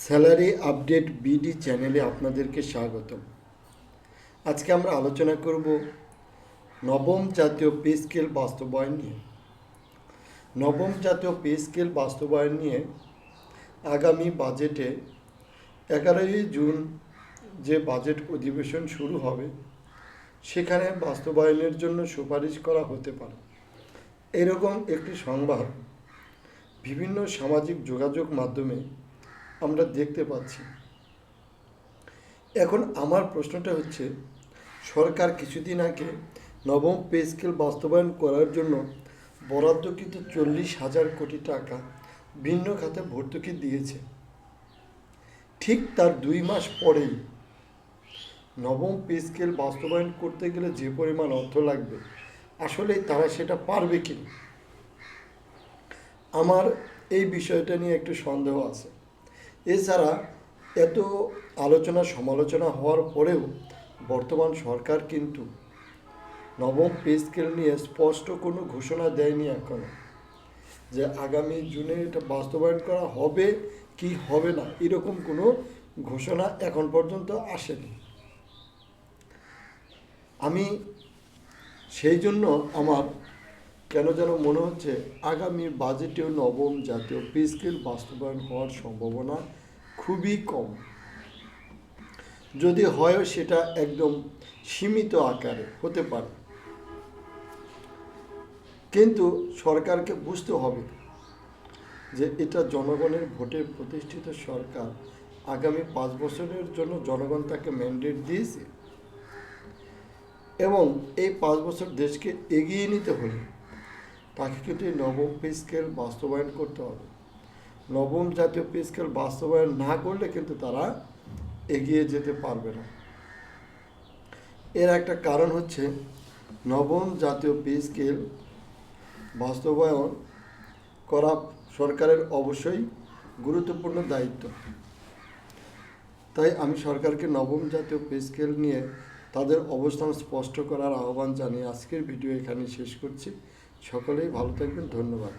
Salary update BD চ্যানেলে আপনাদেরকে স্বাগতম। আজকে আমরা আলোচনা করব নবম জাতীয় পে স্কেল বাস্তবায়ন নিয়ে। নবম জাতীয় পে স্কেল বাস্তবায়ন নিয়ে আগামী বাজেটে 11ই জুন যে বাজেট অধিবেশন শুরু হবে সেখানে বাস্তবায়নের জন্য সুপারিশ করা হতে পারে, এরকম একটি সংবাদ বিভিন্ন সামাজিক যোগাযোগ মাধ্যমে আমরা দেখতে পাচ্ছি। এখন আমার প্রশ্নটা হচ্ছে, সরকার কিছুদিন আগে নবম পে স্কেল বাস্তবায়ন করার জন্য বরাদ্দকৃত 40,000 কোটি টাকা ভিন্ন খাতে ভর্তুকি দিয়েছে। ঠিক তার 2 মাস পরেই নবম পে স্কেল বাস্তবায়ন করতে গেলে যে পরিমাণ অর্থ লাগবে, আসলে তারা সেটা পারবে কি? আমার এই বিষয়টা নিয়ে একটু সন্দেহ আছে। এছাড়া এত আলোচনা সমালোচনা হওয়ার পরেও বর্তমান সরকার কিন্তু নবম পে স্কেল নিয়ে স্পষ্ট কোনো ঘোষণা দেয়নি এখনও, যে আগামী জুনে এটা বাস্তবায়ন করা হবে কি হবে না, এরকম কোনো ঘোষণা এখন পর্যন্ত আসেনি। আমি সেই জন্য আমার কেন যেন মনে হচ্ছে আগামী বাজেটেও নবম জাতীয় পে স্কেল বাস্তবায়ন হওয়ার সম্ভাবনা খুবই কম। যদি হয় সেটা একদম সীমিত আকারে হতে পারে। কিন্তু সরকারকে বুঝতে হবে যে এটা জনগণের ভোটে প্রতিষ্ঠিত সরকার। আগামী 5 বছরের জন্য জনগণ তাকে ম্যান্ডেট দিয়েছে এবং এই 5 বছর দেশকে এগিয়ে নিতে হলে তাকে কিন্তু এই নবম পে স্কেল বাস্তবায়ন করতে হবে। নবম জাতীয় পে স্কেল বাস্তবায়ন না করলে কিন্তু তারা এগিয়ে যেতে পারবে না। এর একটা কারণ হচ্ছে, নবম জাতীয় পে স্কেল বাস্তবায়ন করা সরকারের অবশ্যই গুরুত্বপূর্ণ দায়িত্ব। তাই আমি সরকারকে নবম জাতীয় পে স্কেল নিয়ে তাদের অবস্থান স্পষ্ট করার আহ্বান জানিয়ে আজকের ভিডিও এখানে শেষ করছি। সকলেই ভালো থাকবেন, ধন্যবাদ।